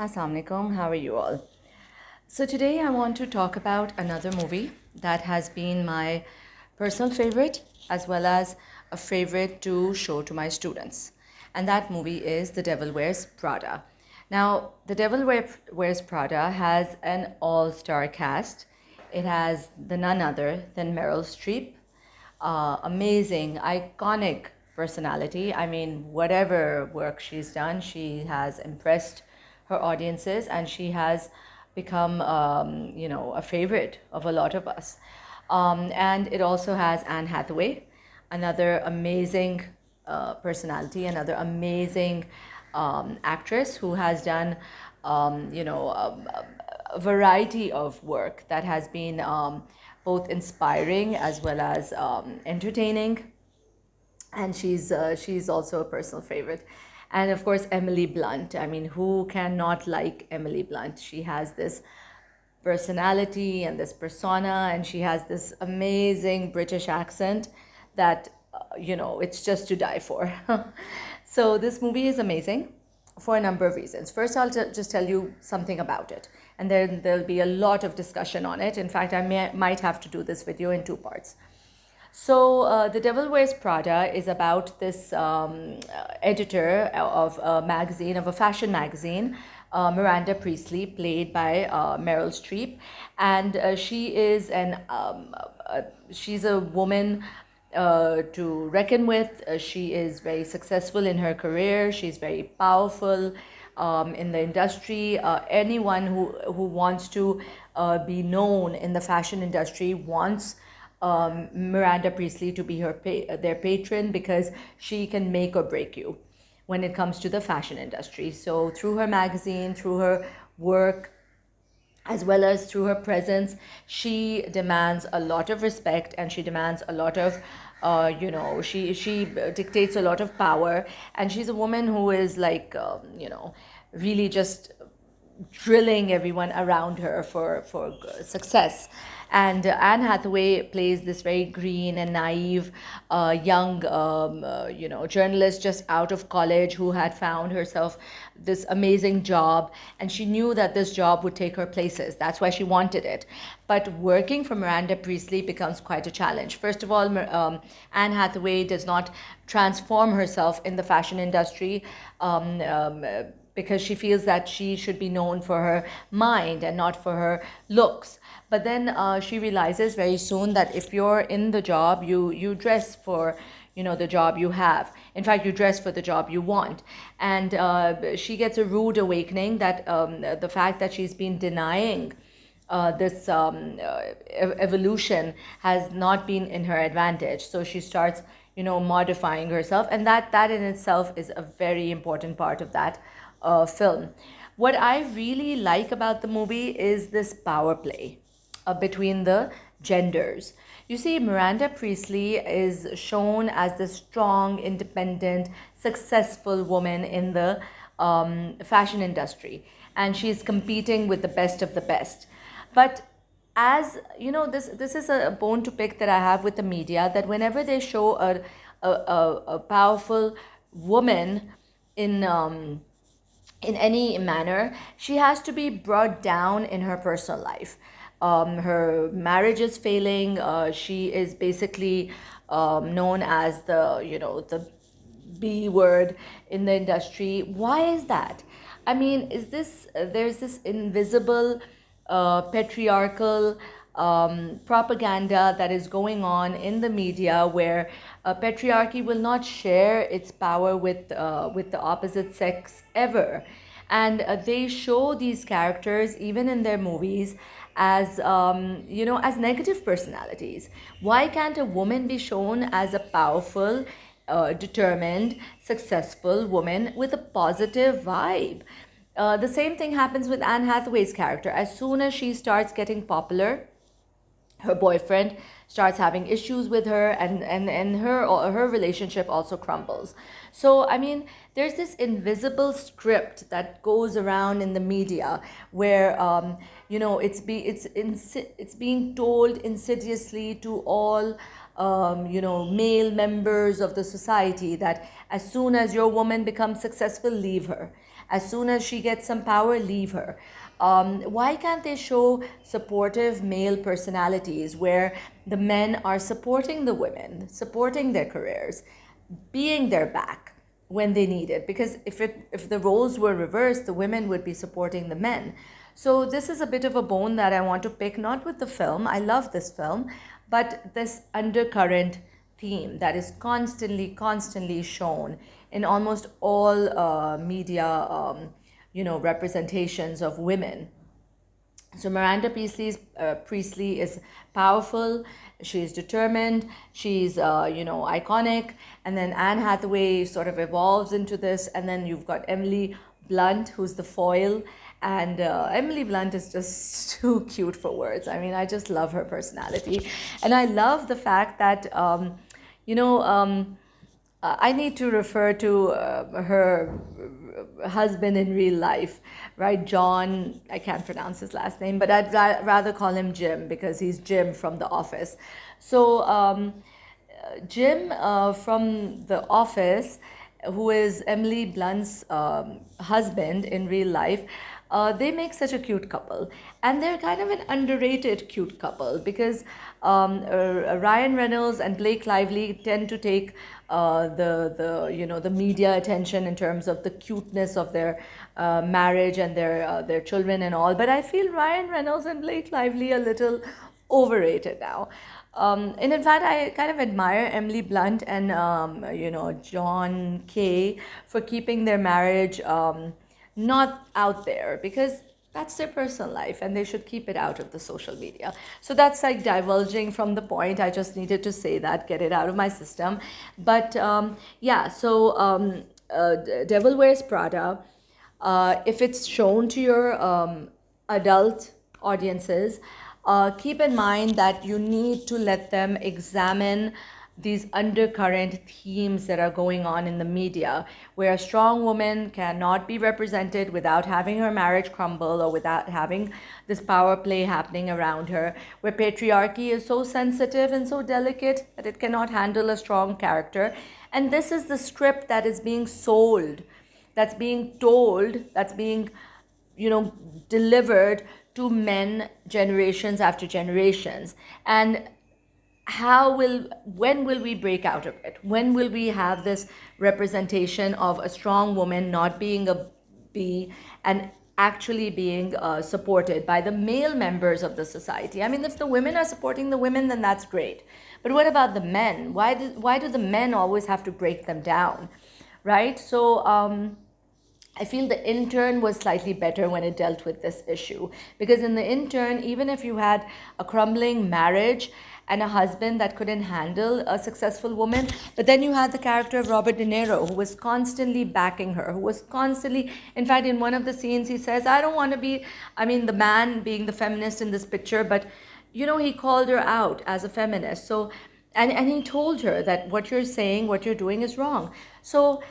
Assalamu alaikum, how are you all? So today I want to talk about another movie that has been my personal favorite as well as a favorite to show to my students. And that movie is The Devil Wears Prada. Now, Wears Prada has an all-star cast. It has the none other than Meryl Streep, amazing, iconic personality. I mean, whatever work she's done, she has impressed her audiences and she has become, a favorite of a lot of us. And it also has Anne Hathaway, another amazing personality, another amazing actress who has done, a variety of work that has been both inspiring as well as entertaining, and she's also a personal favorite. And of course, Emily Blunt. I mean, who cannot like Emily Blunt? She has this personality and this persona, and she has this amazing British accent that it's just to die for. So this movie is amazing for a number of reasons. First, I'll just tell you something about it, and then there'll be a lot of discussion on it. In fact, might have to do this video in two parts. So, The Devil Wears Prada is about this editor of a magazine, of a fashion magazine, Miranda Priestley, played by Meryl Streep, and she's a woman to reckon with. She is very successful in her career. She's very powerful in the industry. Anyone who wants to be known in the fashion industry wants Miranda Priestley to be their patron, because she can make or break you when it comes to the fashion industry. So through her magazine, through her work, as well as through her presence, she demands a lot of respect, and she demands a lot of she dictates a lot of power, and she's a woman who is like really just drilling everyone around her for success. And Anne Hathaway plays this very green and naive young journalist just out of college, who had found herself this amazing job, and she knew that this job would take her places. That's why she wanted it. But working for Miranda Priestley becomes quite a challenge. First of all, Anne Hathaway does not transform herself in the fashion industry because she feels that she should be known for her mind and not for her looks. But then she realizes very soon that if you're in the job, you dress for the job you have. In fact, you dress for the job you want. And she gets a rude awakening that the fact that she's been denying this evolution has not been in her advantage. So she starts modifying herself, and that in itself is a very important part of that film. What I really like about the movie is this power play between the genders. You see, Miranda Priestley is shown as the strong, independent, successful woman in the fashion industry, and she's competing with the best of the best. But as you know, this is a bone to pick that I have with the media, that whenever they show a powerful woman in any manner, she has to be brought down in her personal life. Her marriage is failing. She is basically known as the B word in the industry. Why is that? I mean, there's this invisible patriarchal propaganda that is going on in the media, where patriarchy will not share its power with the opposite sex ever. And they show these characters, even in their movies, as as negative personalities. Why can't a woman be shown as a powerful, determined, successful woman with a positive vibe? The same thing happens with Anne Hathaway's character. As soon as she starts getting popular, her boyfriend starts having issues with her, and her relationship also crumbles. So I mean, there's this invisible script that goes around in the media, where it's being told insidiously to all male members of the society, that as soon as your woman becomes successful, leave her. As soon as she gets some power, leave her. Why can't they show supportive male personalities where the men are supporting the women, supporting their careers, being their back when they need it? Because if the roles were reversed, the women would be supporting the men. So this is a bit of a bone that I want to pick, not with the film. I love this film, but this undercurrent theme that is constantly shown in almost all media, representations of women. So Miranda Priestley is powerful. She's determined. She's iconic. And then Anne Hathaway sort of evolves into this. And then you've got Emily Blunt, who's the foil. And Emily Blunt is just too cute for words. I mean, I just love her personality, and I love the fact that I need to refer to her husband in real life, right? John, I can't pronounce his last name, but I'd rather call him Jim because he's Jim from The Office. So Jim from The Office, who is Emily Blunt's husband in real life, they make such a cute couple, and they're kind of an underrated cute couple because Ryan Reynolds and Blake Lively tend to take the media attention in terms of the cuteness of their marriage and their children and all. But I feel Ryan Reynolds and Blake Lively a little overrated now. And in fact, I kind of admire Emily Blunt and John Kay for keeping their marriage not out there, because that's their personal life and they should keep it out of the social media. So that's like divulging from the point. I just needed to say that, get it out of my system. But Devil Wears Prada, if it's shown to your adult audiences, keep in mind that you need to let them examine these undercurrent themes that are going on in the media, where a strong woman cannot be represented without having her marriage crumble or without having this power play happening around her, where patriarchy is so sensitive and so delicate that it cannot handle a strong character. And this is the script that is being sold, that's being told, that's being delivered to men generations after generations. And when will we break out of it? When will we have this representation of a strong woman not being a bee and actually being supported by the male members of the society? I mean, if the women are supporting the women, then that's great. But what about the men? Why do the men always have to break them down, right? So I feel The Intern was slightly better when it dealt with this issue, because in The Intern, even if you had a crumbling marriage and a husband that couldn't handle a successful woman, but then you had the character of Robert De Niro, who was constantly backing her, who was constantly, in fact, in one of the scenes, he says, I don't want to be, the man being the feminist in this picture, but, he called her out as a feminist. So, and he told her that what you're saying, what you're doing is wrong. So,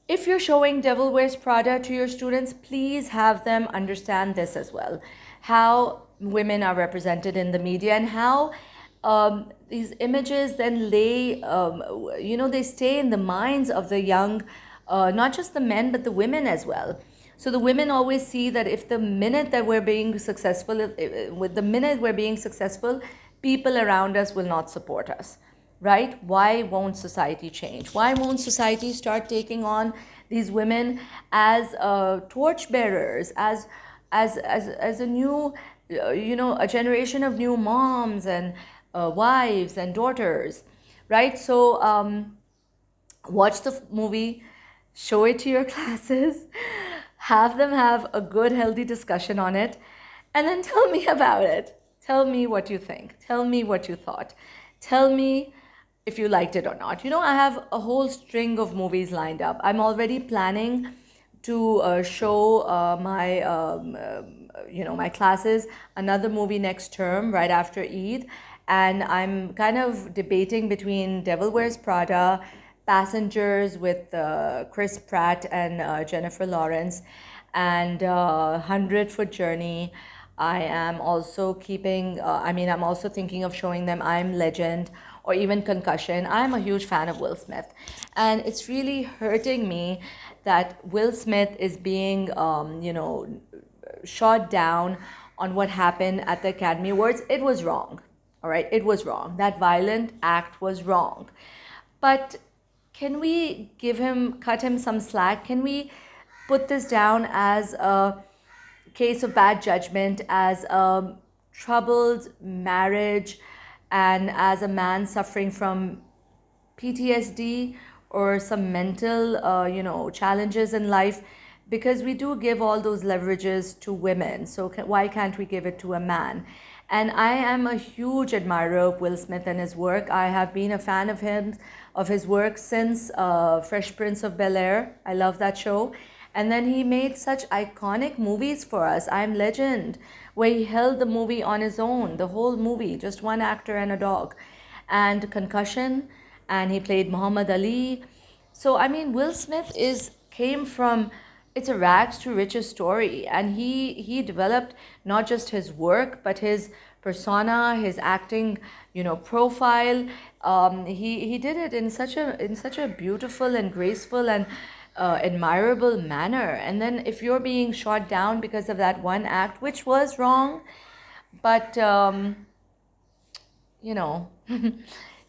if you're showing Devil Wears Prada to your students, please have them understand this as well. How women are represented in the media and how these images then they stay in the minds of the young, not just the men, but the women as well. So the women always see that if the minute that we're being successful, people around us will not support us. Right? Why won't society change? Why won't society start taking on these women as torchbearers, as a new, a generation of new moms and wives and daughters, right? So watch the movie, show it to your classes, have them have a good, healthy discussion on it, and then tell me about it. Tell me what you think. Tell me what you thought. Tell me if you liked it or not. I have a whole string of movies lined up. I'm already planning to show my classes another movie next term, right after Eid. And I'm kind of debating between Devil Wears Prada, Passengers with Chris Pratt and Jennifer Lawrence, and 100-Foot Journey. I am also I'm also thinking of showing them I'm Legend or even Concussion. I'm a huge fan of Will Smith, and it's really hurting me that Will Smith is being, shot down on what happened at the Academy Awards. It was wrong. All right, it was wrong. That violent act was wrong. But can we cut him some slack? Can we put this down as a case of bad judgment, as a troubled marriage, and as a man suffering from PTSD or some mental, challenges in life? Because we do give all those leverages to women. So why can't we give it to a man? And I am a huge admirer of Will Smith and his work. I have been a fan of his work since Fresh Prince of Bel-Air. I love that show. And then he made such iconic movies for us. I Am Legend, where he held the movie on his own, the whole movie, just one actor and a dog. And Concussion, and he played Muhammad Ali. So I mean, Will Smith came from, it's a rags to riches story, and he developed not just his work but his persona, his acting, profile. He did it in such a beautiful and graceful and admirable manner. And then if you're being shot down because of that one act, which was wrong, but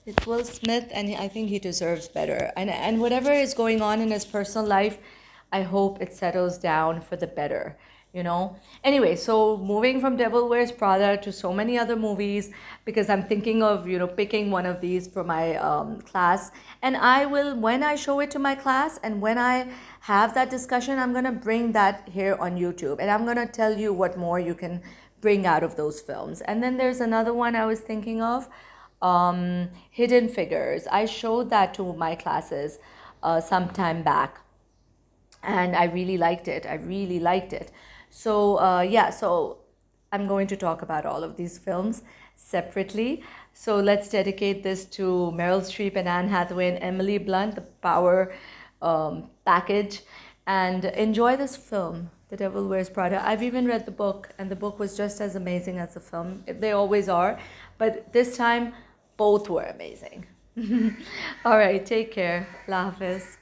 it's Will Smith, and I think he deserves better. And whatever is going on in his personal life, I hope it settles down for the better. Anyway, so moving from Devil Wears Prada to so many other movies, because I'm thinking of picking one of these for my class, and I will, when I show it to my class and when I have that discussion, I'm going to bring that here on YouTube, and I'm going to tell you what more you can bring out of those films. And then there's another one I was thinking of, Hidden Figures. I showed that to my classes some time back, and I really liked it. So so I'm going to talk about all of these films separately. So let's dedicate this to Meryl Streep and Anne Hathaway and Emily Blunt, the power package, and enjoy this film, The Devil Wears Prada. I've even read the book, and the book was just as amazing as the film. They always are, but this time both were amazing. All right, take care. Allah Hafiz.